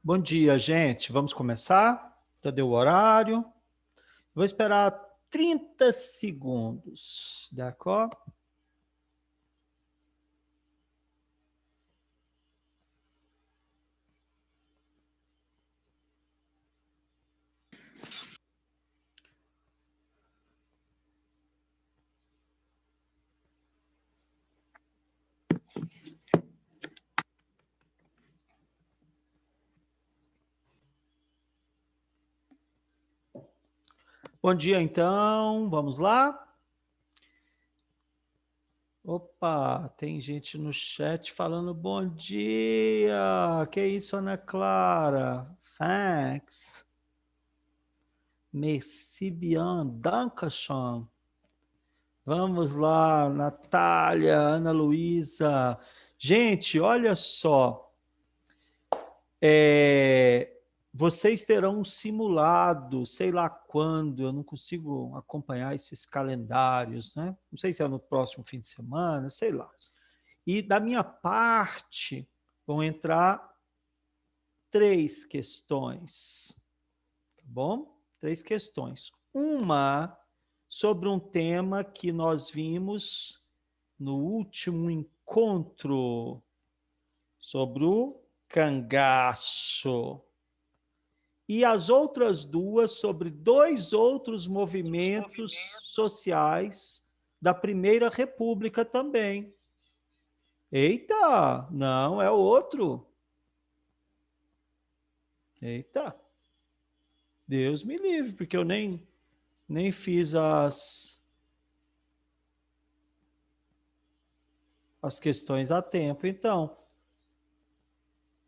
Bom dia, gente. Vamos começar? Já deu o horário. Vou esperar 30 segundos, d'accord? Bom dia, então. Vamos lá? Opa, tem gente no chat falando bom dia. Que isso, Ana Clara? Thanks. Merci bien. Dankeschön. Vamos lá, Natália, Ana Luísa. Gente, olha só. Vocês terão um simulado, sei lá quando, eu não consigo acompanhar esses calendários, né? Não sei se é no próximo fim de semana, sei lá. E da minha parte, vão entrar 3 questões, tá bom? 3 questões. Uma sobre um tema que nós vimos no último encontro, sobre o cangaço. E as outras 2 sobre 2 outros movimentos sociais da Primeira República também. Eita, não, é outro. Eita, Deus me livre, porque eu nem fiz as questões a tempo. Então,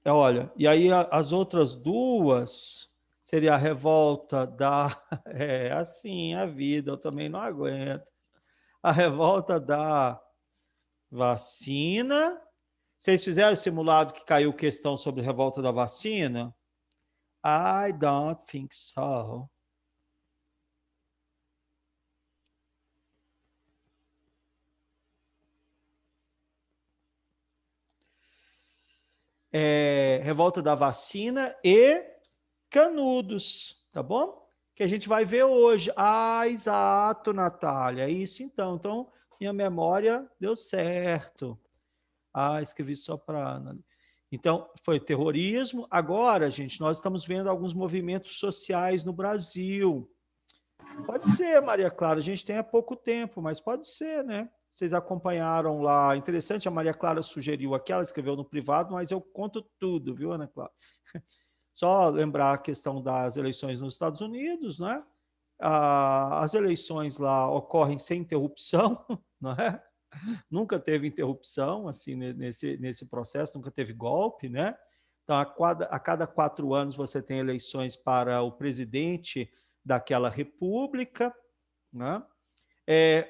olha, e aí as outras 2 seria a revolta da... É assim a vida, eu também não aguento. A revolta da vacina. Vocês fizeram o simulado que caiu questão sobre revolta da vacina? I don't think so. Revolta da vacina e Canudos, tá bom? Que a gente vai ver hoje. Ah, exato, Natália. É isso então. Então, minha memória deu certo. Ah, escrevi só para... Então, foi terrorismo. Agora, gente, nós estamos vendo alguns movimentos sociais no Brasil. Pode ser, Maria Clara. A gente tem há pouco tempo, mas pode ser, né? Vocês acompanharam lá. Interessante, a Maria Clara sugeriu aqui, ela escreveu no privado, mas eu conto tudo, viu, Ana Clara? Só lembrar a questão das eleições nos Estados Unidos, né? As eleições lá ocorrem sem interrupção, não é? Nunca teve interrupção assim nesse processo, nunca teve golpe, né? Então, a cada 4 anos você tem eleições para o presidente daquela república, né?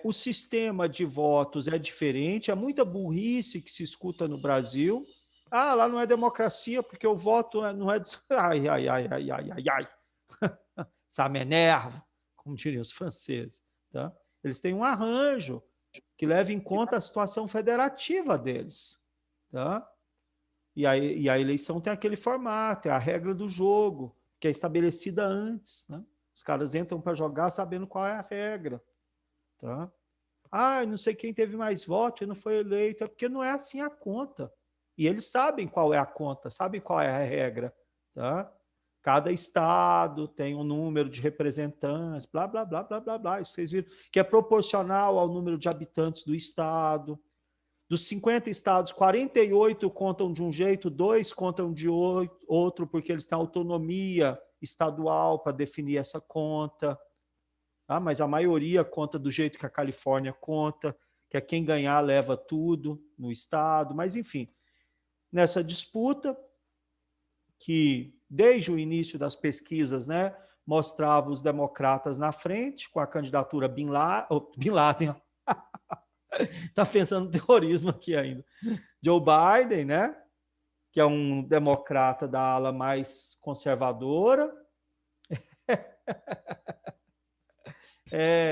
O sistema de votos é diferente, é muita burrice que se escuta no Brasil. Ah, lá não é democracia porque o voto não é... Ai, ai, ai, ai, ai, ai, ai. Ça m'énerve, como diriam os franceses. Tá? Eles têm um arranjo que leva em conta a situação federativa deles. Tá? E a eleição tem aquele formato, é a regra do jogo, que é estabelecida antes. Né? Os caras entram para jogar sabendo qual é a regra. Tá? Ah, não sei quem teve mais votos e não foi eleito, é porque não é assim a conta. E eles sabem qual é a conta, sabem qual é a regra. Tá? Cada estado tem um número de representantes, blá, blá, blá, blá, blá, blá. Isso vocês viram, que é proporcional ao número de habitantes do estado. Dos 50 estados, 48 contam de um jeito, 2 contam de outro, porque eles têm autonomia estadual para definir essa conta. Tá? Mas a maioria conta do jeito que a Califórnia conta, que é quem ganhar leva tudo no estado. Mas, enfim, nessa disputa, que desde o início das pesquisas, né, mostrava os democratas na frente, com a candidatura Bin Laden, está pensando no terrorismo aqui ainda. Joe Biden, né, que é um democrata da ala mais conservadora.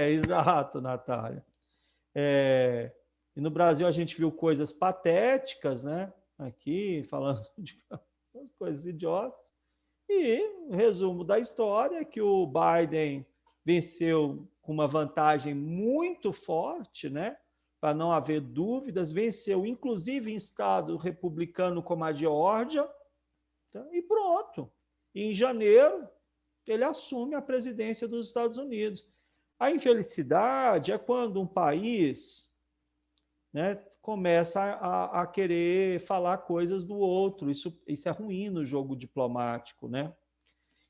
Exato, Natália. E no Brasil a gente viu coisas patéticas, né, aqui, falando de coisas idiotas. E o resumo da história é que o Biden venceu com uma vantagem muito forte, né? Para não haver dúvidas, venceu inclusive em estado republicano como a Geórgia, tá? E pronto. E em janeiro, ele assume a presidência dos Estados Unidos. A infelicidade é quando um país, né, começa a querer falar coisas do outro. Isso é ruim no jogo diplomático, né?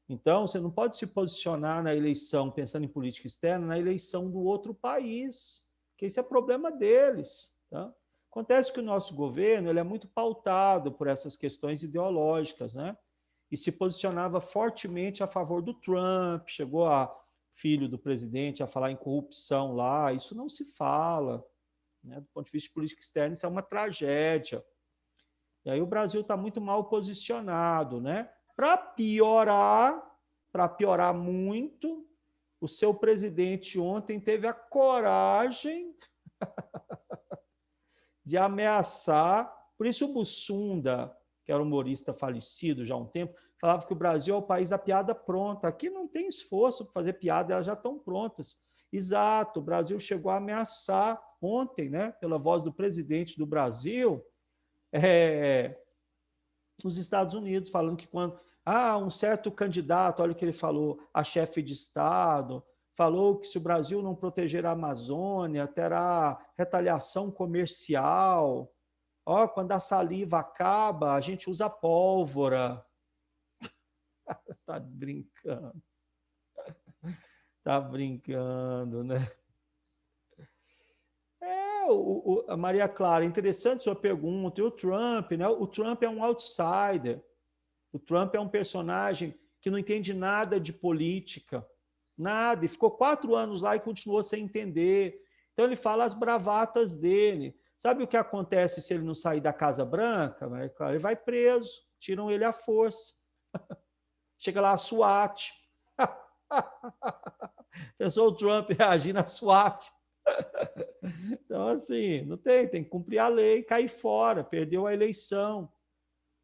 Então, você não pode se posicionar na eleição, pensando em política externa, na eleição do outro país, que esse é problema deles. Tá? Acontece que o nosso governo ele é muito pautado por essas questões ideológicas, né? E se posicionava fortemente a favor do Trump, chegou a filho do presidente a falar em corrupção lá, isso não se fala, né? Do ponto de vista de política externa, isso é uma tragédia. E aí o Brasil está muito mal posicionado, né? Para piorar muito, o seu presidente ontem teve a coragem de ameaçar. Por isso o Bussunda, que era humorista falecido já há um tempo, falava que o Brasil é o país da piada pronta. Aqui não tem esforço para fazer piada, elas já estão prontas. Exato, o Brasil chegou a ameaçar ontem, né, pela voz do presidente do Brasil, os Estados Unidos, falando que quando um certo candidato, olha o que ele falou, a chefe de Estado, falou que se o Brasil não proteger a Amazônia, terá retaliação comercial. Ó, quando a saliva acaba, a gente usa pólvora. Tá brincando. Tá brincando, né? A Maria Clara, interessante sua pergunta. E o Trump, né? O Trump é um outsider. O Trump é um personagem que não entende nada de política, nada, e ficou 4 anos lá e continuou sem entender. Então ele fala as bravatas dele. Sabe o que acontece se ele não sair da Casa Branca? Ele vai preso, tiram ele à força. Chega lá a SWAT. Pensou o Trump reagir na SWAT. Então, assim, não tem que cumprir a lei, cair fora, perdeu a eleição.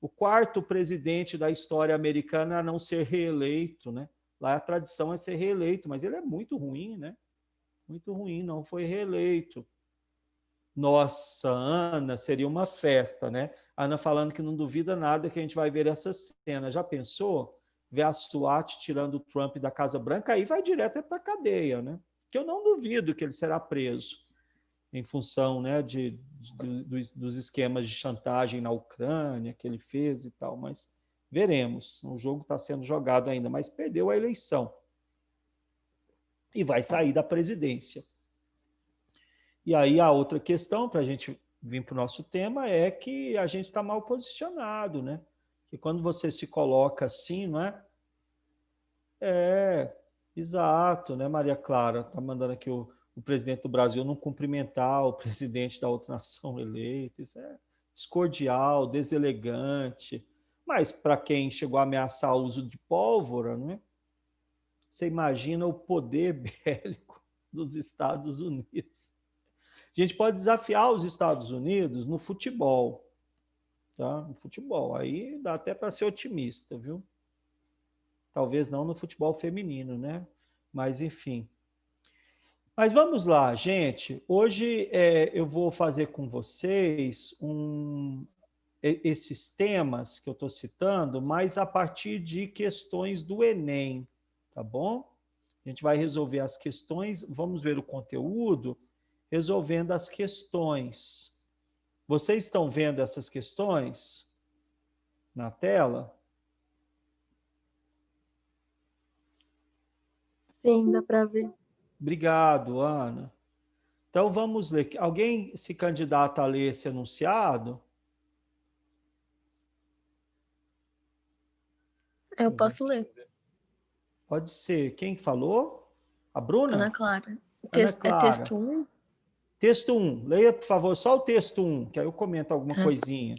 O quarto presidente da história americana a não ser reeleito, né? Lá a tradição é ser reeleito, mas ele é muito ruim, né? Muito ruim, não foi reeleito. Nossa, Ana, seria uma festa, né? Ana falando que não duvida nada que a gente vai ver essa cena. Já pensou? Ver a SWAT tirando o Trump da Casa Branca, aí vai direto para a cadeia, né? Que eu não duvido que ele será preso em função, né, dos esquemas de chantagem na Ucrânia que ele fez e tal, mas veremos. O jogo está sendo jogado ainda, mas perdeu a eleição e vai sair da presidência. E aí a outra questão, para a gente vir para o nosso tema, é que a gente está mal posicionado, né? Que quando você se coloca assim, não é? Exato, né, Maria Clara? Está mandando aqui o presidente do Brasil não cumprimentar o presidente da outra nação eleita. Isso é descordial, deselegante. Mas para quem chegou a ameaçar o uso de pólvora, né? Você imagina o poder bélico dos Estados Unidos. A gente pode desafiar os Estados Unidos no futebol, tá? No futebol. Aí dá até para ser otimista, viu? Talvez não no futebol feminino, né? Mas enfim. Mas vamos lá, gente. Hoje eu vou fazer com vocês esses temas que eu estou citando, mas a partir de questões do Enem, tá bom? A gente vai resolver as questões, vamos ver o conteúdo, resolvendo as questões. Vocês estão vendo essas questões na tela? Sim, dá para ver. Obrigado, Ana. Então vamos ler. Alguém se candidata a ler esse enunciado? Eu posso ler. Pode ser. Quem falou? A Bruna? Ana Clara. Ana É Clara. texto 1? Texto 1. Leia, por favor, só o texto 1, que aí eu comento alguma coisinha.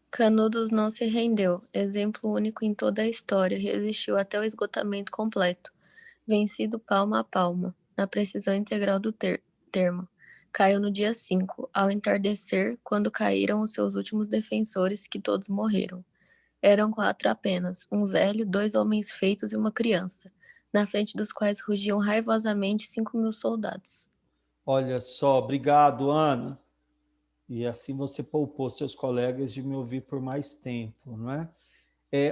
Canudos não se rendeu. Exemplo único em toda a história. Resistiu até o esgotamento completo. Vencido palma a palma. Na precisão integral do termo. Caiu no dia 5, ao entardecer, quando caíram os seus últimos defensores, que todos morreram. Eram 4 apenas, um velho, 2 homens feitos e uma criança, na frente dos quais rugiam raivosamente 5.000 soldados. Olha só, obrigado, Ana. E assim você poupou seus colegas de me ouvir por mais tempo, não é?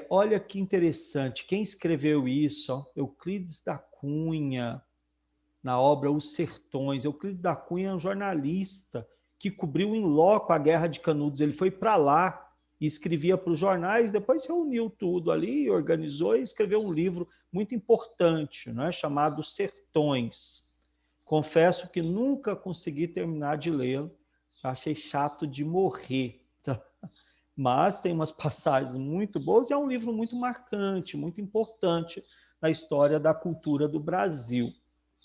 Olha que interessante, quem escreveu isso? Ó, Euclides da Cunha, na obra Os Sertões. Euclides da Cunha é um jornalista que cobriu em loco a Guerra de Canudos. Ele foi para lá e escrevia para os jornais, depois reuniu tudo ali, organizou e escreveu um livro muito importante, né, chamado Os Sertões. Confesso que nunca consegui terminar de lê-lo, achei chato de morrer. Tá? Mas tem umas passagens muito boas e é um livro muito marcante, muito importante na história da cultura do Brasil.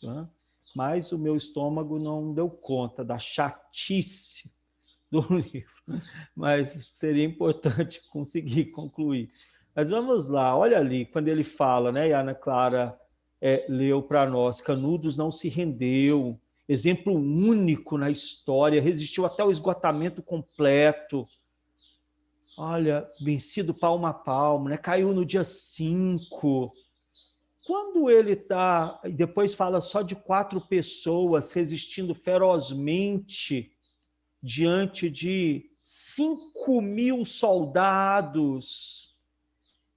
Tá? Mas o meu estômago não deu conta da chatice do livro. Mas seria importante conseguir concluir. Mas vamos lá, olha ali, quando ele fala, né, e a Ana Clara leu para nós, Canudos não se rendeu, exemplo único na história, resistiu até o esgotamento completo. Olha, vencido palmo a palmo, né? Caiu no dia 5. Quando ele está, e depois fala só de 4 pessoas resistindo ferozmente diante de 5.000 soldados,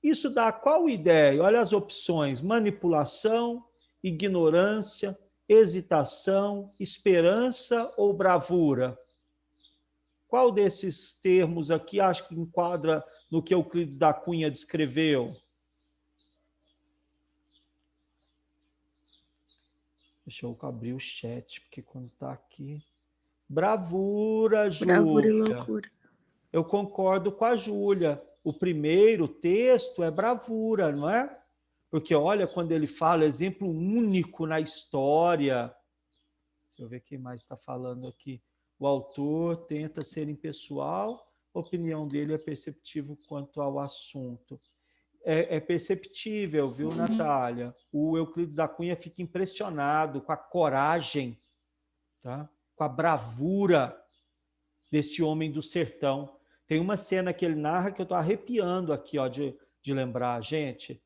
isso dá qual ideia? Olha as opções: manipulação, ignorância, hesitação, esperança ou bravura? Qual desses termos aqui acho que enquadra no que Euclides da Cunha descreveu? Deixa eu abrir o chat, porque quando está aqui... Bravura, Bravura e Júlia. loucura. Eu concordo com a Júlia. O primeiro texto é bravura, não é? Porque olha quando ele fala exemplo único na história. Deixa eu ver quem mais está falando aqui. O autor tenta ser impessoal, a opinião dele é perceptível quanto ao assunto. É perceptível, viu, Natália? O Euclides da Cunha fica impressionado com a coragem, tá? Com a bravura deste homem do sertão. Tem uma cena que ele narra que eu estou arrepiando aqui, ó, de lembrar, gente,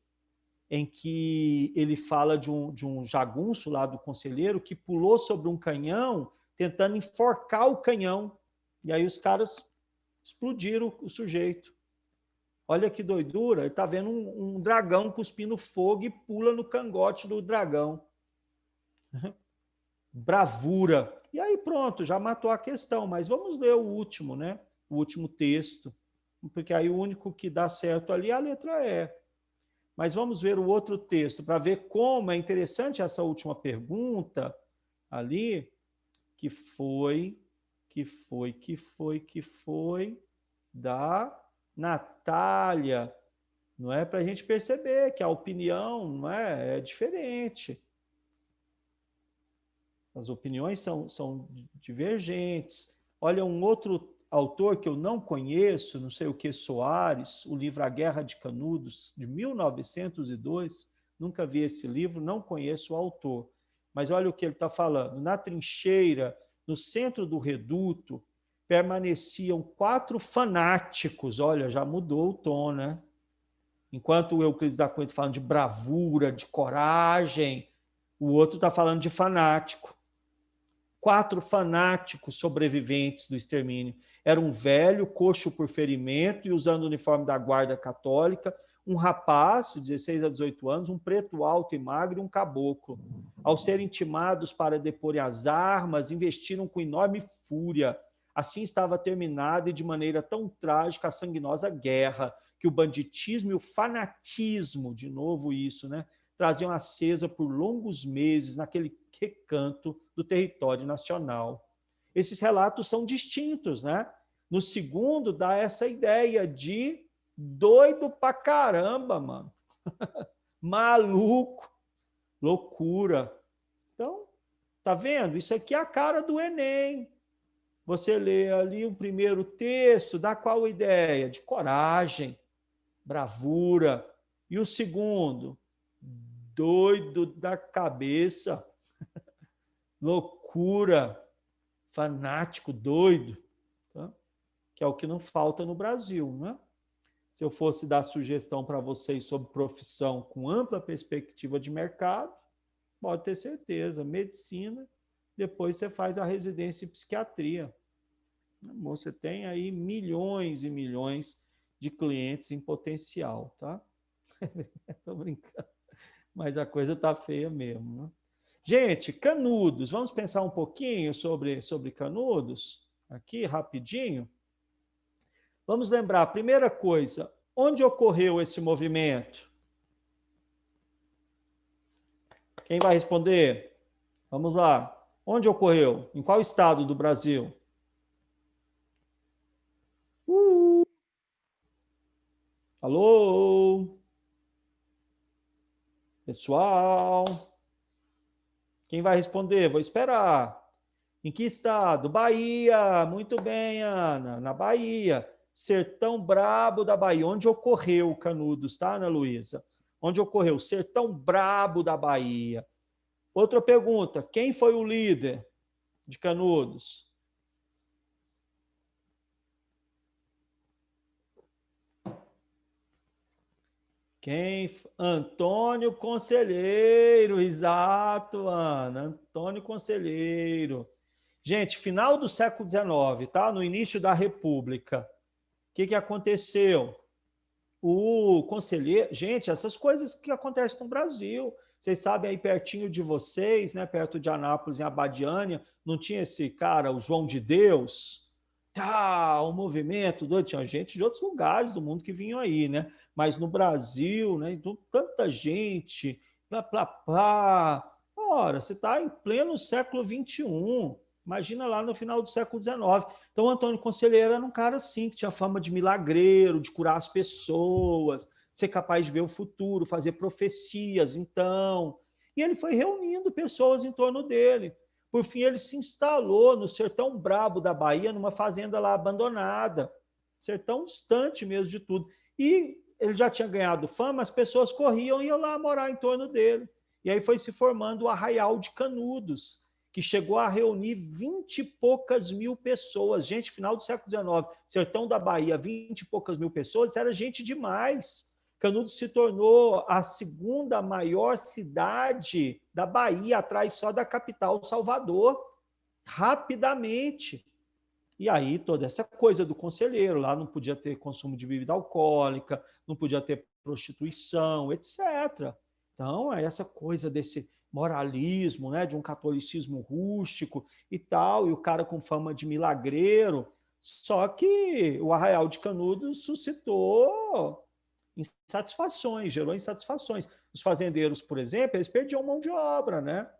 em que ele fala de um jagunço lá do conselheiro que pulou sobre um canhão tentando enforcar o canhão. E aí os caras explodiram o sujeito. Olha que doidura, ele está vendo um dragão cuspindo fogo e pula no cangote do dragão. Bravura. E aí pronto, já matou a questão, mas vamos ler o último, né? O último texto, porque aí o único que dá certo ali é a letra E. Mas vamos ver o outro texto, para ver como é interessante essa última pergunta ali, que foi da Natália. Não é para a gente perceber que a opinião não é diferente. As opiniões são divergentes. Olha, um outro autor que eu não conheço, não sei o que, Soares, o livro A Guerra de Canudos, de 1902, nunca vi esse livro, não conheço o autor. Mas olha o que ele está falando. Na trincheira, no centro do reduto, permaneciam 4 fanáticos. Olha, já mudou o tom, né? Enquanto o Euclides da Cunha está falando de bravura, de coragem, o outro está falando de fanático. 4 fanáticos sobreviventes do extermínio. Era um velho, coxo por ferimento e usando o uniforme da guarda católica, um rapaz, de 16 a 18 anos, um preto alto e magro e um caboclo. Ao serem intimados para deporem as armas, investiram com enorme fúria. Assim estava terminada e de maneira tão trágica a sanguinosa guerra, que o banditismo e o fanatismo, de novo isso, né, traziam acesa por longos meses naquele recanto do território nacional. Esses relatos são distintos, né? No segundo, dá essa ideia de doido pra caramba, mano. Maluco, loucura. Então, tá vendo? Isso aqui é a cara do Enem. Você lê ali o primeiro texto, dá qual ideia? De coragem, bravura. E o segundo? Doido da cabeça, loucura, fanático, doido, tá? Que é o que não falta no Brasil, né? Se eu fosse dar sugestão para vocês sobre profissão com ampla perspectiva de mercado, pode ter certeza, medicina, depois você faz a residência em psiquiatria. Você tem aí milhões e milhões de clientes em potencial, tá? Tô brincando, mas a coisa tá feia mesmo, né? Gente, Canudos, vamos pensar um pouquinho sobre Canudos? Aqui, rapidinho. Vamos lembrar, primeira coisa, onde ocorreu esse movimento? Quem vai responder? Vamos lá. Onde ocorreu? Em qual estado do Brasil? Alô? Pessoal? Quem vai responder? Vou esperar. Em que estado? Bahia. Muito bem, Ana. Na Bahia. Sertão Brabo da Bahia. Onde ocorreu Canudos, tá, Ana Luísa? Onde ocorreu? Sertão Brabo da Bahia. Outra pergunta. Quem foi o líder de Canudos? Quem? Antônio Conselheiro, exato, Ana. Antônio Conselheiro. Gente, final do século XIX, tá? No início da República. O que aconteceu? O conselheiro... Gente, essas coisas que acontecem no Brasil. Vocês sabem aí pertinho de vocês, né? Perto de Anápolis, em Abadiânia, não tinha esse cara, o João de Deus? Tá, o movimento doido. Tinha gente de outros lugares do mundo que vinham aí, né? Mas no Brasil, né? Então, tanta gente, plá. Ora, você está em pleno século XXI. Imagina lá no final do século XIX. Então, o Antônio Conselheiro era um cara assim, que tinha fama de milagreiro, de curar as pessoas, ser capaz de ver o futuro, fazer profecias, então. E ele foi reunindo pessoas em torno dele. Por fim, ele se instalou no sertão brabo da Bahia, numa fazenda lá abandonada, sertão distante mesmo de tudo. E ele já tinha ganhado fama, as pessoas corriam e iam lá morar em torno dele. E aí foi se formando o Arraial de Canudos, que chegou a reunir 20 e poucas mil pessoas. Gente, final do século XIX, sertão da Bahia, 20 e poucas mil pessoas, era gente demais. Canudos se tornou a segunda maior cidade da Bahia, atrás só da capital, Salvador, rapidamente. E aí toda essa coisa do conselheiro, lá não podia ter consumo de bebida alcoólica, não podia ter prostituição, etc. Então, é essa coisa desse moralismo, né, de um catolicismo rústico e tal, e o cara com fama de milagreiro. Só que o Arraial de Canudos suscitou insatisfações, gerou insatisfações. Os fazendeiros, por exemplo, eles perdiam mão de obra, né?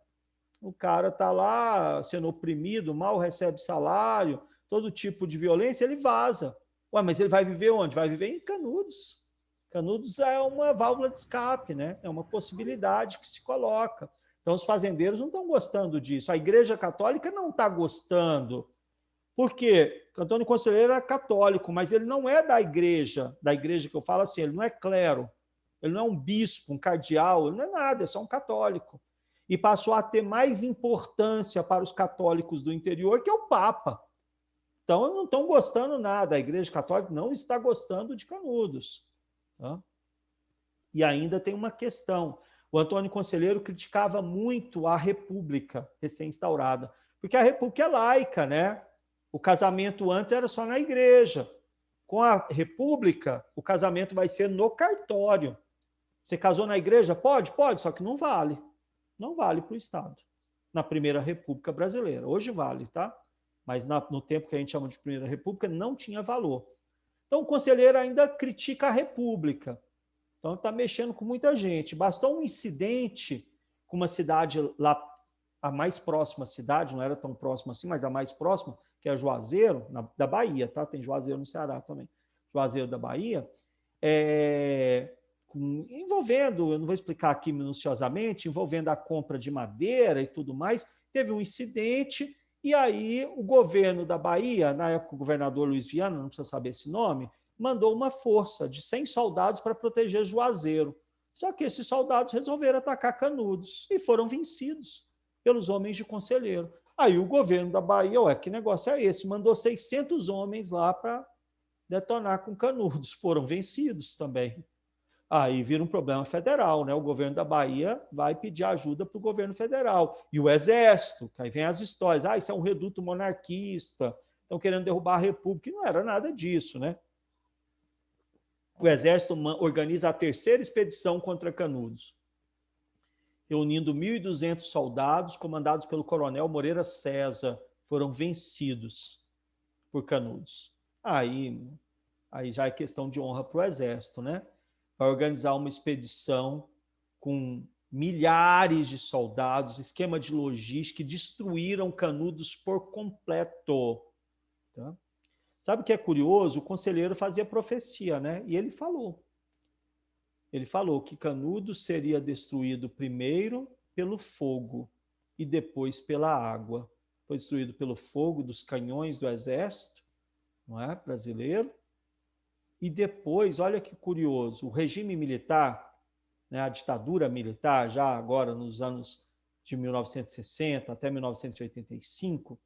O cara está lá sendo oprimido, mal recebe salário, todo tipo de violência, ele vaza. Ué, mas ele vai viver onde? Vai viver em Canudos. Canudos é uma válvula de escape, né? É uma possibilidade que se coloca. Então, os fazendeiros não estão gostando disso. A Igreja Católica não está gostando. Por quê? Antônio Conselheiro era católico, mas ele não é da igreja que eu falo assim, ele não é clero, ele não é um bispo, um cardeal, ele não é nada, é só um católico. E passou a ter mais importância para os católicos do interior que é o Papa. Então, não estão gostando nada, a Igreja Católica não está gostando de Canudos. Tá? E ainda tem uma questão, o Antônio Conselheiro criticava muito a República recém-instaurada, porque a República é laica, né? O casamento antes era só na igreja. Com a República, o casamento vai ser no cartório. Você casou na igreja? Pode, só que não vale. Não vale para o Estado. Na Primeira República Brasileira. Hoje vale, tá? Mas no tempo que a gente chama de Primeira República, não tinha valor. Então, o conselheiro ainda critica a República. Então, está mexendo com muita gente. Bastou um incidente com uma cidade lá, a mais próxima cidade, não era tão próxima assim, mas a mais próxima, que é Juazeiro, da Bahia, tá? Tem Juazeiro no Ceará também. Juazeiro da Bahia, envolvendo, eu não vou explicar aqui minuciosamente, envolvendo a compra de madeira e tudo mais, teve um incidente e aí o governo da Bahia, na época o governador Luiz Viana, não precisa saber esse nome, mandou uma força de 100 soldados para proteger Juazeiro. Só que esses soldados resolveram atacar Canudos e foram vencidos pelos homens de Conselheiro. Aí o governo da Bahia, ué, que negócio é esse? Mandou 600 homens lá para detonar com Canudos. Foram vencidos também. Aí vira um problema federal, né? O governo da Bahia vai pedir ajuda para o governo federal. E o Exército, que aí vem as histórias. Isso é um reduto monarquista, estão querendo derrubar a República. E não era nada disso, né? O Exército organiza a terceira expedição contra Canudos, reunindo 1.200 soldados, comandados pelo coronel Moreira César, foram vencidos por Canudos. Aí já é questão de honra para o Exército, né? Vai organizar uma expedição com milhares de soldados, esquema de logística, que destruíram Canudos por completo. Tá? Sabe o que é curioso? O conselheiro fazia profecia, né? E ele falou. Ele falou que Canudos seria destruído primeiro pelo fogo e depois pela água. Foi destruído pelo fogo dos canhões do exército, não é, brasileiro. E depois, olha que curioso, o regime militar, né, a ditadura militar, já agora nos anos de 1960 até 1985,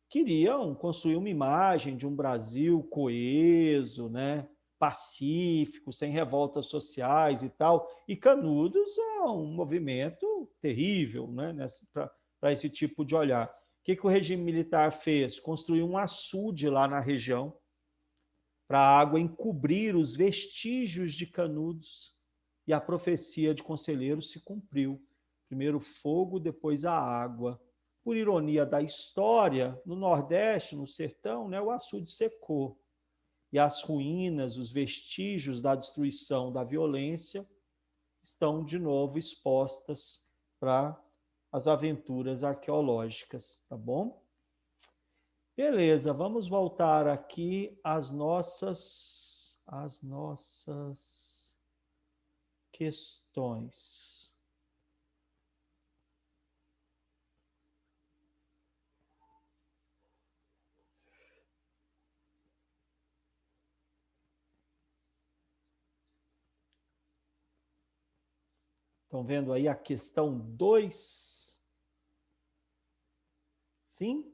queriam construir uma imagem de um Brasil coeso, né, pacífico, sem revoltas sociais e tal. E Canudos é um movimento terrível, né, para esse tipo de olhar. O que o regime militar fez? Construiu um açude lá na região, para a água encobrir os vestígios de Canudos. E a profecia de Conselheiro se cumpriu. Primeiro o fogo, depois a água. Por ironia da história, no Nordeste, no sertão, né, o açude secou. E as ruínas, os vestígios da destruição, da violência, estão de novo expostas para as aventuras arqueológicas, tá bom? Beleza, vamos voltar aqui às nossas questões. Estão vendo aí a questão 2? Sim?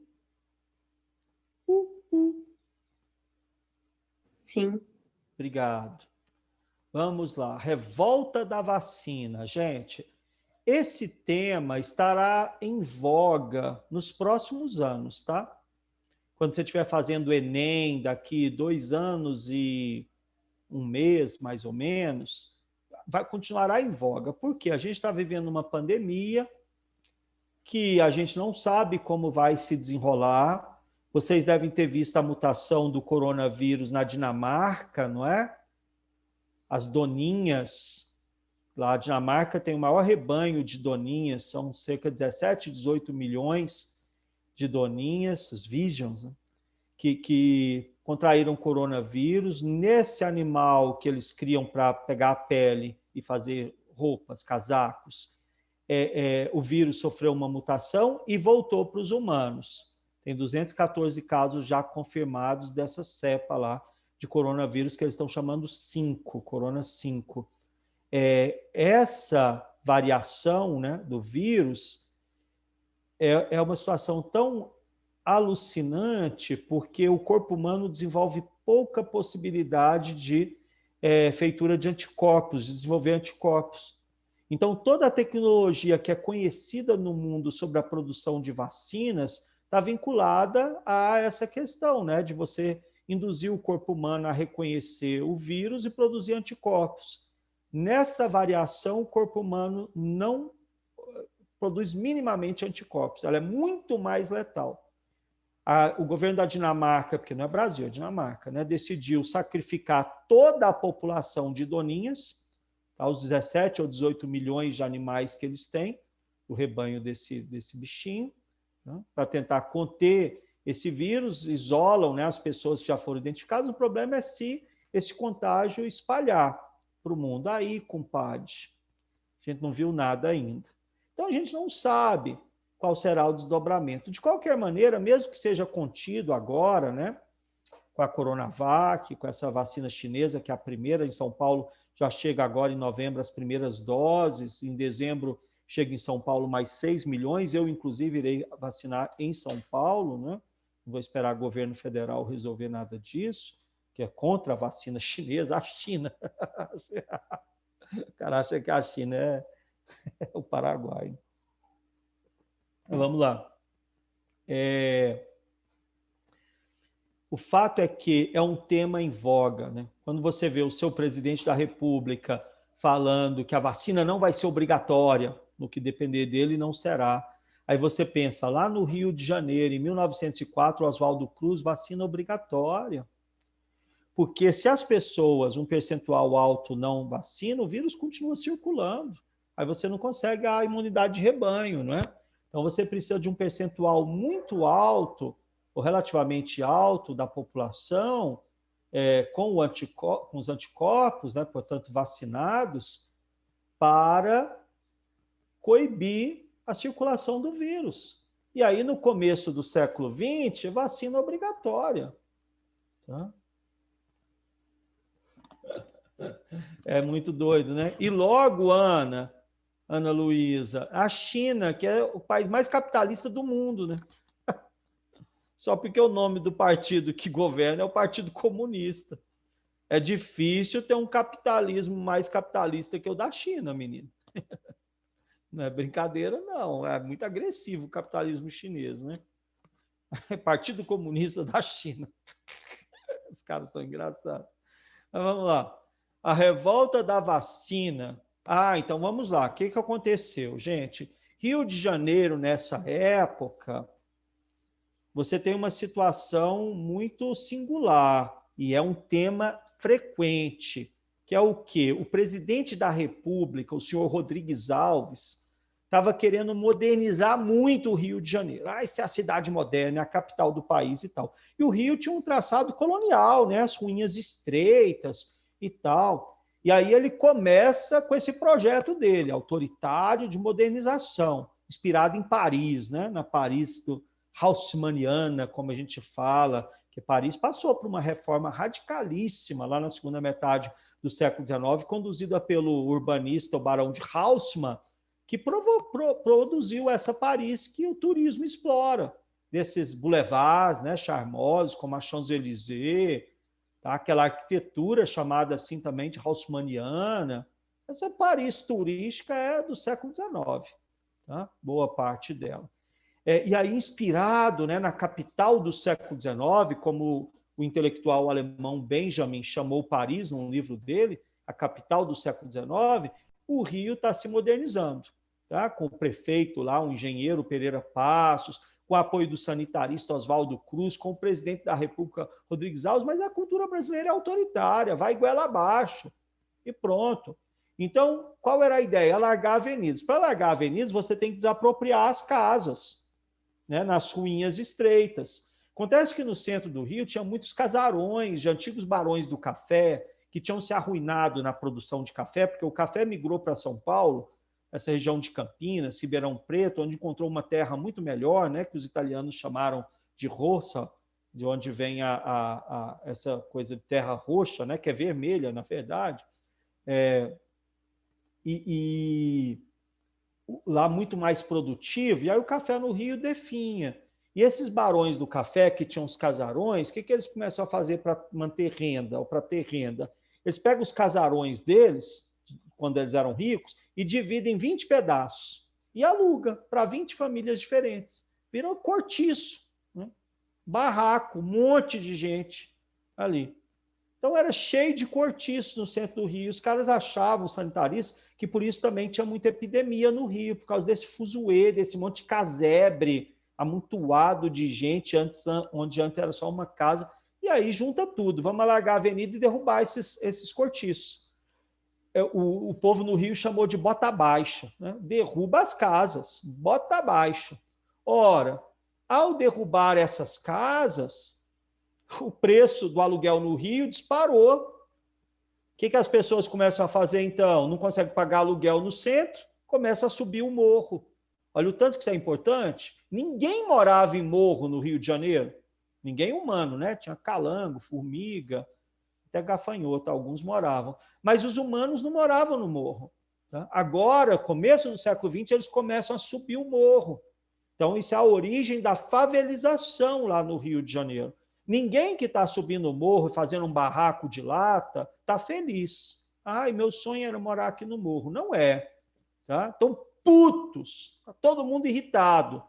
Sim. Obrigado. Vamos lá. Revolta da vacina. Gente, esse tema estará em voga nos próximos anos, tá? Quando você estiver fazendo o Enem daqui 2 anos e 1 mês, mais ou menos, continuará em voga. Porque a gente está vivendo uma pandemia que a gente não sabe como vai se desenrolar. Vocês devem ter visto a mutação do coronavírus na Dinamarca, não é? As doninhas, lá a Dinamarca tem o maior rebanho de doninhas, são cerca de 17, 18 milhões de doninhas, os visions, né? que contraíram coronavírus. Nesse animal que eles criam para pegar a pele e fazer roupas, casacos, o vírus sofreu uma mutação e voltou para os humanos. Tem 214 casos já confirmados dessa cepa lá de coronavírus que eles estão chamando 5, Corona 5. Essa variação, né, do vírus é uma situação tão alucinante porque o corpo humano desenvolve pouca possibilidade de feitura de anticorpos, de desenvolver anticorpos. Então, toda a tecnologia que é conhecida no mundo sobre a produção de vacinas está vinculada a essa questão, né, de você induzir o corpo humano a reconhecer o vírus e produzir anticorpos. Nessa variação, o corpo humano não produz minimamente anticorpos, ela é muito mais letal. O governo da Dinamarca, porque não é Brasil, é Dinamarca, né, decidiu sacrificar toda a população de doninhas, os 17 ou 18 milhões de animais que eles têm, o rebanho desse bichinho, né, para tentar conter esse vírus, isolam, né, as pessoas que já foram identificadas. O problema é se esse contágio espalhar para o mundo. Aí, compadre, a gente não viu nada ainda. Então, a gente não sabe qual será o desdobramento. De qualquer maneira, mesmo que seja contido agora, né, com a Coronavac, com essa vacina chinesa, que é a primeira em São Paulo, já chega agora em novembro as primeiras doses, em dezembro chega em São Paulo mais 6 milhões, eu inclusive irei vacinar em São Paulo, né? Não vou esperar o governo federal resolver nada disso, que é contra a vacina chinesa, a China. O cara acha que a China é o Paraguai. Vamos lá. O fato é que é um tema em voga, né? Quando você vê o seu presidente da República falando que a vacina não vai ser obrigatória, no que depender dele, não será. Aí você pensa, lá no Rio de Janeiro, em 1904, Oswaldo Cruz, vacina obrigatória. Porque se as pessoas, um percentual alto, não vacinam, o vírus continua circulando. Aí você não consegue a imunidade de rebanho, não é? Então você precisa de um percentual muito alto, ou relativamente alto, da população com os anticorpos, né, portanto, vacinados, para coibir a circulação do vírus. E aí, no começo do século XX, vacina obrigatória. Tá? É muito doido, né? E logo, Ana Luísa, a China, que é o país mais capitalista do mundo, né? Só porque o nome do partido que governa é o Partido Comunista. É difícil ter um capitalismo mais capitalista que o da China, menino. Não é brincadeira, não. É muito agressivo o capitalismo chinês, né? Partido Comunista da China. Os caras são engraçados. Mas vamos lá. A revolta da vacina. Então vamos lá. O que aconteceu, gente? Rio de Janeiro, nessa época, você tem uma situação muito singular e é um tema frequente, que é o quê? O presidente da República, o senhor Rodrigues Alves, estava querendo modernizar muito o Rio de Janeiro. Essa é a cidade moderna, é a capital do país e tal. E o Rio tinha um traçado colonial, né? As ruínas estreitas e tal. E aí ele começa com esse projeto dele, autoritário de modernização, inspirado em Paris, né? Na Paris haussmanniana, como a gente fala, que Paris passou por uma reforma radicalíssima lá na segunda metade do século XIX, conduzida pelo urbanista, o Barão de Haussmann, que produziu essa Paris que o turismo explora, desses boulevards, né, charmosos, como a Champs-Élysées, tá? Aquela arquitetura chamada assim também de haussmanniana. Essa Paris turística é do século XIX, tá? Boa parte dela. E aí, inspirado, né, na capital do século XIX, como o intelectual alemão Benjamin chamou Paris, num livro dele, a capital do século XIX, o Rio está se modernizando, tá? Com o prefeito lá, o engenheiro Pereira Passos, com o apoio do sanitarista Oswaldo Cruz, com o presidente da República Rodrigues Alves, mas a cultura brasileira é autoritária, vai goela abaixo, e pronto. Então, qual era a ideia? Alargar avenidas. Para alargar avenidas, você tem que desapropriar as casas, né, nas ruínas estreitas. Acontece que no centro do Rio tinha muitos casarões de antigos barões do café que tinham se arruinado na produção de café, porque o café migrou para São Paulo, essa região de Campinas, Ribeirão Preto, onde encontrou uma terra muito melhor, né, que os italianos chamaram de roça, de onde vem essa coisa de terra roxa, né, que é vermelha, na verdade. Lá muito mais produtivo, e aí o café no Rio definha. E esses barões do café, que tinham os casarões, o que eles começam a fazer para manter renda, ou para ter renda? Eles pegam os casarões deles, quando eles eram ricos, e dividem em 20 pedaços, e aluga para 20 famílias diferentes. Virou cortiço, né? Barraco, um monte de gente ali. Então era cheio de cortiço no centro do Rio. Os caras achavam, os sanitaristas, que por isso também tinha muita epidemia no Rio, por causa desse fuzuê, desse monte de casebre amontoado de gente, onde antes era só uma casa. E aí junta tudo. Vamos alargar a avenida e derrubar esses cortiços. O povo no Rio chamou de bota abaixo, né? Derruba as casas, bota abaixo. Ora, ao derrubar essas casas, o preço do aluguel no Rio disparou. O que as pessoas começam a fazer, então? Não conseguem pagar aluguel no centro, começa a subir o morro. Olha o tanto que isso é importante. Ninguém morava em morro no Rio de Janeiro. Ninguém humano, né? Tinha calango, formiga, até gafanhoto, alguns moravam. Mas os humanos não moravam no morro. Tá? Agora, começo do século XX, eles começam a subir o morro. Então, isso é a origem da favelização lá no Rio de Janeiro. Ninguém que está subindo o morro, fazendo um barraco de lata, está feliz. Ai, meu sonho era morar aqui no morro. Não é. Tá? Estão putos. Está todo mundo irritado.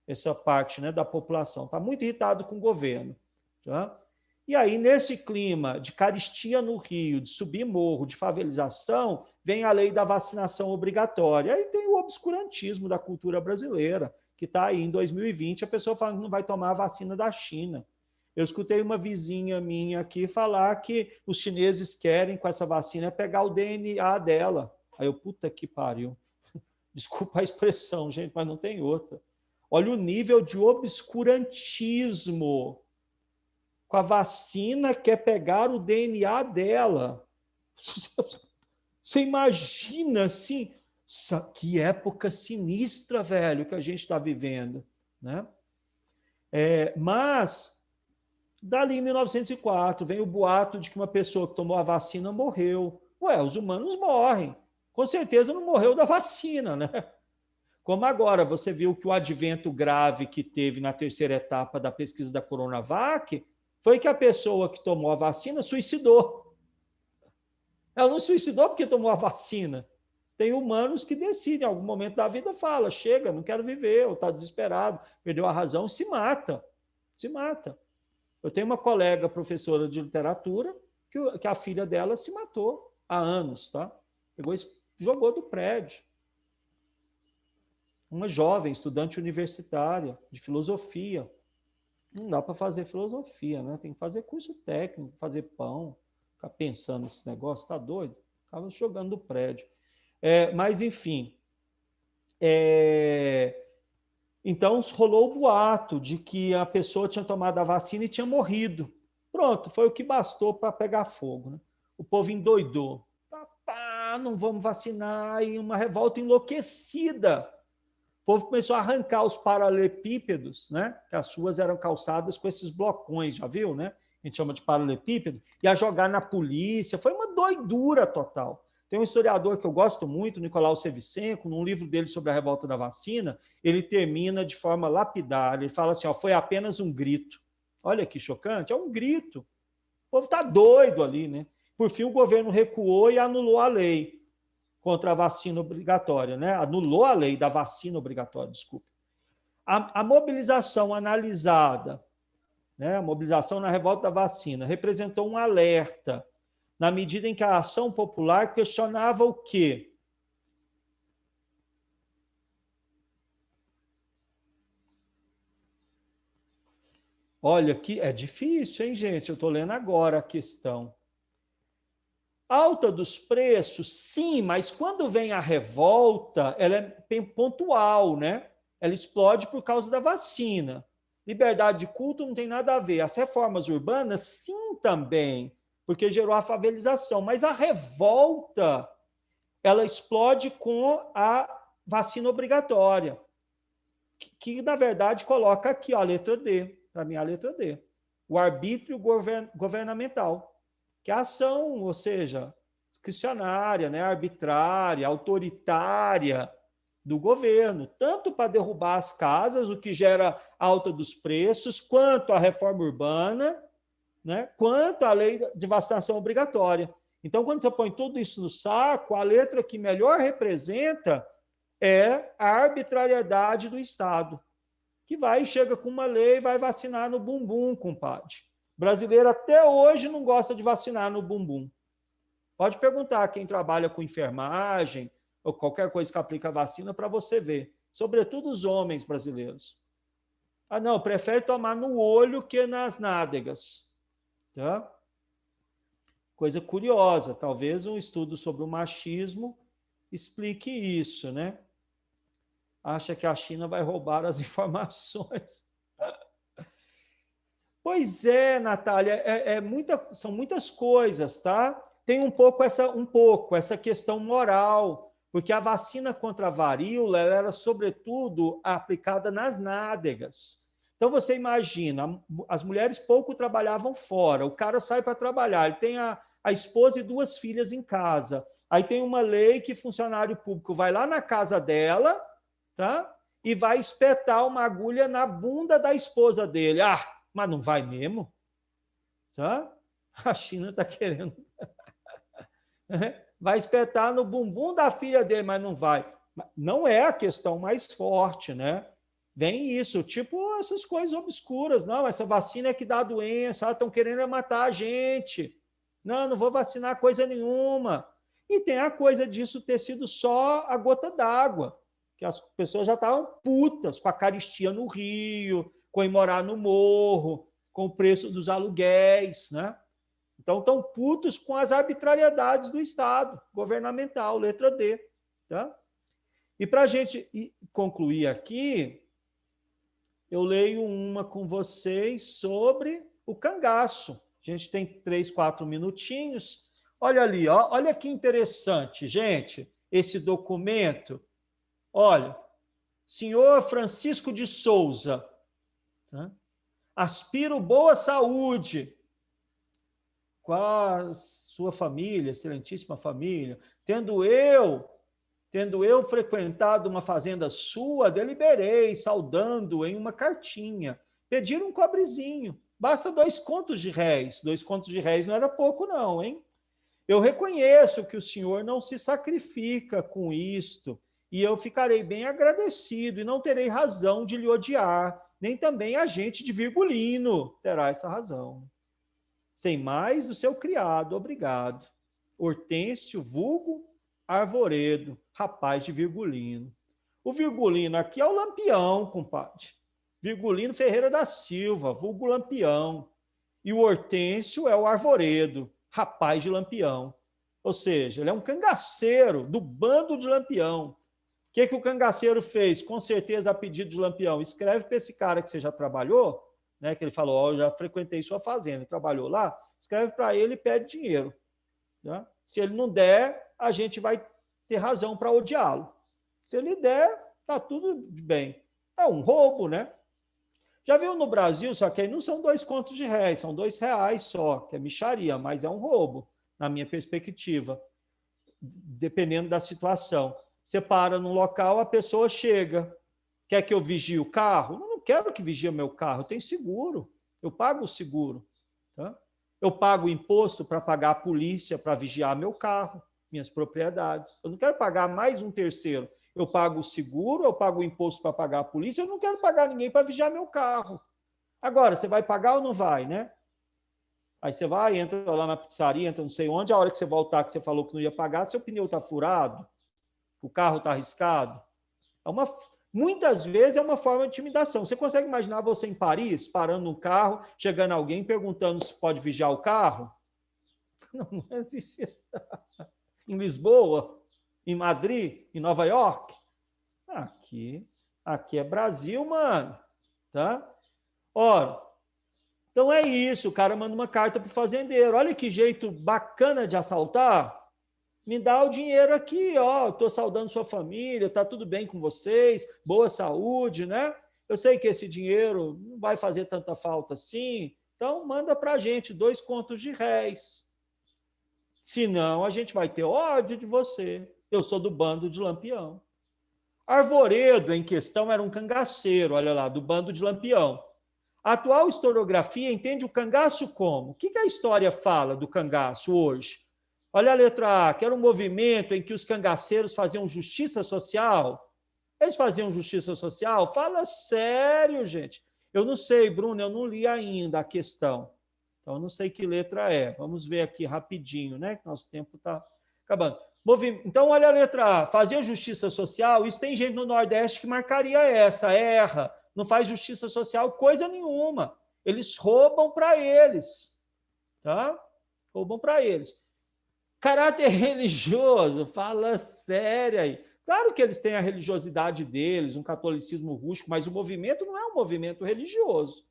Essa parte, né, da população. Está muito irritado com o governo. Tá? E aí, nesse clima de carestia no Rio, de subir morro, de favelização, vem a lei da vacinação obrigatória. Aí tem o obscurantismo da cultura brasileira, que está aí em 2020, a pessoa fala que não vai tomar a vacina da China. Eu escutei uma vizinha minha aqui falar que os chineses querem, com essa vacina, pegar o DNA dela. Aí eu, puta que pariu. Desculpa a expressão, gente, mas não tem outra. Olha o nível de obscurantismo. Com a vacina, quer pegar o DNA dela. Você imagina, assim, que época sinistra, velho, que a gente está vivendo, né? Mas, dali em 1904, vem o boato de que uma pessoa que tomou a vacina morreu. Ué, os humanos morrem. Com certeza não morreu da vacina, né? Como agora você viu que o advento grave que teve na terceira etapa da pesquisa da Coronavac foi que a pessoa que tomou a vacina suicidou. Ela não suicidou porque tomou a vacina. Tem humanos que decidem, em algum momento da vida, fala, chega, não quero viver, ou está desesperado, perdeu a razão, se mata. Se mata. Eu tenho uma colega professora de literatura que a filha dela se matou há anos, tá? Pegou e jogou do prédio. Uma jovem, estudante universitária de filosofia. Não dá para fazer filosofia, né? Tem que fazer curso técnico, fazer pão, ficar pensando nesse negócio, tá doido? Acaba jogando do prédio. Mas, enfim. Então, rolou o boato de que a pessoa tinha tomado a vacina e tinha morrido. Pronto, foi o que bastou para pegar fogo, né? O povo endoidou. Não vamos vacinar, e uma revolta enlouquecida. O povo começou a arrancar os paralelepípedos, né? Que as ruas eram calçadas com esses blocões, já viu, né? A gente chama de paralelepípedo, e a jogar na polícia. Foi uma doidura total. Tem um historiador que eu gosto muito, Nicolau Sevicenko, num livro dele sobre a revolta da vacina, ele termina de forma lapidar. Ele fala assim, ó, foi apenas um grito. Olha que chocante, é um grito. O povo está doido ali, né? Por fim, o governo recuou e anulou a lei contra a vacina obrigatória, né? Anulou a lei da vacina obrigatória, desculpa. A mobilização analisada, né? A mobilização na revolta da vacina, representou um alerta, na medida em que a ação popular questionava o quê? Olha, que é difícil, hein, gente? Eu estou lendo agora a questão. Alta dos preços, sim, mas quando vem a revolta, ela é pontual, né? Ela explode por causa da vacina. Liberdade de culto não tem nada a ver. As reformas urbanas, sim, também, porque gerou a favelização. Mas a revolta, ela explode com a vacina obrigatória, que na verdade, coloca aqui, ó, a letra D, para mim a letra D. O arbítrio governamental. Que é a ação, ou seja, discricionária, né, arbitrária, autoritária do governo, tanto para derrubar as casas, o que gera alta dos preços, quanto a reforma urbana, né, quanto a lei de vacinação obrigatória. Então, quando você põe tudo isso no saco, a letra que melhor representa é a arbitrariedade do Estado, que vai e chega com uma lei e vai vacinar no bumbum, compadre. Brasileiro até hoje não gosta de vacinar no bumbum. Pode perguntar a quem trabalha com enfermagem ou qualquer coisa que aplica vacina para você ver. Sobretudo os homens brasileiros. Ah, não, prefere tomar no olho que nas nádegas. Tá? Coisa curiosa. Talvez um estudo sobre o machismo explique isso, né? Acha que a China vai roubar as informações. Pois é, Natália, são muitas coisas, tá? Tem um pouco essa questão moral, porque a vacina contra a varíola era, sobretudo, aplicada nas nádegas. Então, você imagina, as mulheres pouco trabalhavam fora, o cara sai para trabalhar, ele tem a esposa e 2 filhas em casa. Aí tem uma lei que funcionário público vai lá na casa dela, tá? E vai espetar uma agulha na bunda da esposa dele. Ah, mas não vai mesmo? Tá? A China está querendo. Vai espetar no bumbum da filha dele, mas não vai. Não é a questão mais forte, né? Vem isso, tipo essas coisas obscuras. Não, essa vacina é que dá doença, estão querendo matar a gente. Não, não vou vacinar coisa nenhuma. E tem a coisa disso ter sido só a gota d'água, que as pessoas já estavam putas com a caristia no Rio, com ir morar no morro, com o preço dos aluguéis, né? Então, estão putos com as arbitrariedades do Estado governamental, letra D. Tá? E para a gente concluir aqui, eu leio uma com vocês sobre o cangaço. A gente tem 3, 4 minutinhos. Olha ali, ó, olha que interessante, gente, esse documento. Olha, senhor Francisco de Souza, tá? Aspiro boa saúde com a sua família, excelentíssima família, tendo eu frequentado uma fazenda sua, deliberei, saudando em uma cartinha, pedir um cobrezinho, basta 2 contos de réis. 2 contos de réis não era pouco não, hein? Eu reconheço que o senhor não se sacrifica com isto, e eu ficarei bem agradecido, e não terei razão de lhe odiar, nem também a gente de Virgulino terá essa razão. Sem mais, o seu criado, obrigado. Hortêncio, vulgo Arvoredo, rapaz de Virgulino. O Virgulino aqui é o Lampião, compadre. Virgulino Ferreira da Silva, vulgo Lampião. E o Hortêncio é o Arvoredo, rapaz de Lampião. Ou seja, ele é um cangaceiro do bando de Lampião. O que o cangaceiro fez? Com certeza, a pedido de Lampião. Escreve para esse cara que você já trabalhou, né, que ele falou, ó, eu já frequentei sua fazenda, trabalhou lá, escreve para ele e pede dinheiro. Tá? Se ele não der, a gente vai ter razão para odiá-lo. Se ele der, tá tudo bem. É um roubo, né? Já viu no Brasil, só que aí não são 2 contos de réis, são R$2 só, que é mixaria, mas é um roubo, na minha perspectiva, dependendo da situação. Você para num local, a pessoa chega, quer que eu vigie o carro? Eu não quero que vigie o meu carro, eu tenho seguro, eu pago o seguro. Tá? Eu pago imposto para pagar a polícia para vigiar meu carro, minhas propriedades. Eu não quero pagar mais um terceiro. Eu pago o seguro, eu pago o imposto para pagar a polícia, eu não quero pagar ninguém para vigiar meu carro. Agora, você vai pagar ou não vai, né? Aí você vai, entra lá na pizzaria, entra não sei onde, a hora que você voltar, que você falou que não ia pagar, seu pneu está furado, o carro está arriscado. Muitas vezes é uma forma de intimidação. Você consegue imaginar você em Paris, parando no carro, chegando alguém, perguntando se pode vigiar o carro? Não existe. Em Lisboa, em Madrid, em Nova York? Aqui é Brasil, mano. Tá? Ora, então é isso. O cara manda uma carta para o fazendeiro. Olha que jeito bacana de assaltar. Me dá o dinheiro aqui, ó, estou saudando sua família, está tudo bem com vocês, boa saúde, né? Eu sei que esse dinheiro não vai fazer tanta falta assim, então manda para a gente 2 contos de réis. Senão a gente vai ter ódio de você. Eu sou do bando de Lampião. Arvoredo, em questão, era um cangaceiro, olha lá, do bando de Lampião. A atual historiografia entende o cangaço como? O que a história fala do cangaço hoje? Olha a letra A, que era um movimento em que os cangaceiros faziam justiça social. Eles faziam justiça social? Fala sério, gente. Eu não sei, Bruno, eu não li ainda a questão. Então, eu não sei que letra é. Vamos ver aqui rapidinho, né? Que nosso tempo está acabando. Então, olha a letra A. Faziam justiça social? Isso tem gente no Nordeste que marcaria essa. Erra. Não faz justiça social coisa nenhuma. Eles roubam para eles. Tá? Roubam para eles. Caráter religioso, fala sério aí. Claro que eles têm a religiosidade deles, um catolicismo rústico, mas o movimento não é um movimento religioso.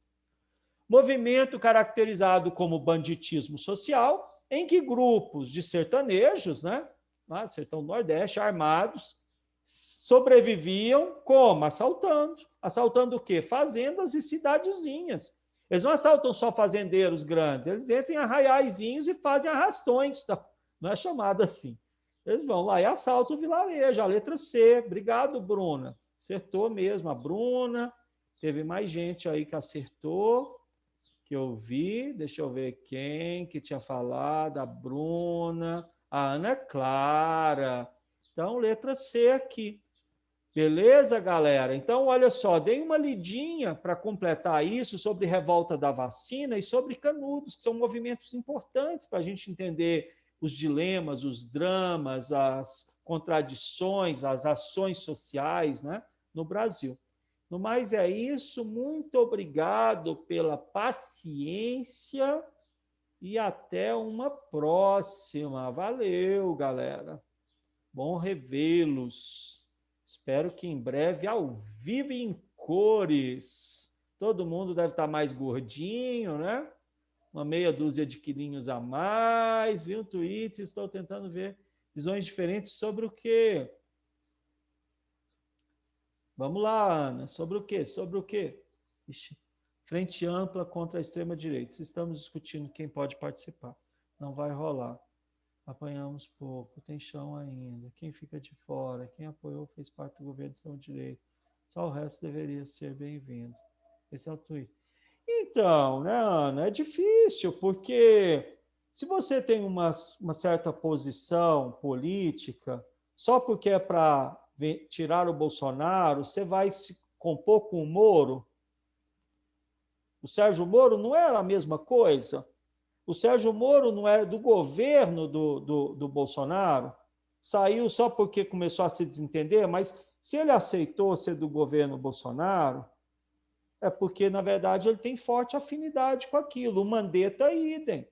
Movimento caracterizado como banditismo social, em que grupos de sertanejos, né, lá do sertão do Nordeste, armados, sobreviviam como? Assaltando. Assaltando o quê? Fazendas e cidadezinhas. Eles não assaltam só fazendeiros grandes, eles entram em arraiaizinhos e fazem arrastões, tá? Não é chamado assim. Eles vão lá e assaltam o vilarejo, a letra C. Obrigado, Bruna. Acertou mesmo a Bruna. Teve mais gente aí que acertou. que eu vi, deixa eu ver quem que tinha falado, a Bruna, a Ana Clara. Então, letra C aqui. Beleza, galera? Então, olha só, dei uma lidinha para completar isso sobre revolta da vacina e sobre Canudos, que são movimentos importantes para a gente entender os dilemas, os dramas, as contradições, as ações sociais, né, no Brasil. No mais é isso, muito obrigado pela paciência e até uma próxima. Valeu, galera. Bom revê-los. Espero que em breve, ao vivo e em cores. Todo mundo deve estar mais gordinho, né? Uma meia dúzia de quilinhos a mais. Vi um tweet, estou tentando ver visões diferentes sobre o quê? Vamos lá, Ana. Sobre o quê? Sobre o quê? Ixi. Frente ampla contra a extrema-direita. Estamos discutindo quem pode participar. Não vai rolar. Apanhamos pouco, tem chão ainda. Quem fica de fora, quem apoiou fez parte do governo de extrema-direita. Só o resto deveria ser bem-vindo. Esse é o tweet. Então, né, Ana, é difícil, porque se você tem uma certa posição política, só porque é para tirar o Bolsonaro, você vai se compor com o Moro. O Sérgio Moro não era a mesma coisa? O Sérgio Moro não era do governo do Bolsonaro? Saiu só porque começou a se desentender, mas se ele aceitou ser do governo Bolsonaro, é porque, na verdade, ele tem forte afinidade com aquilo. O Mandetta, idem.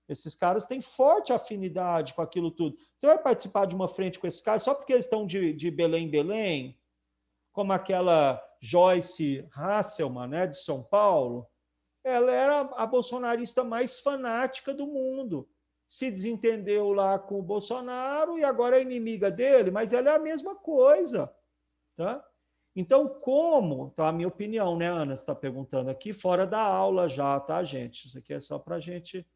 Esses caras têm forte afinidade com aquilo tudo. Você vai participar de uma frente com esses caras só porque eles estão de Belém em Belém? Como aquela Joyce Hasselman, né, de São Paulo? Ela era a bolsonarista mais fanática do mundo. Se desentendeu lá com o Bolsonaro e agora é inimiga dele, mas ela é a mesma coisa. Tá? Então, como, tá, a minha opinião, né, Ana, você está perguntando aqui, fora da aula já, tá, gente? Isso aqui é só para a gente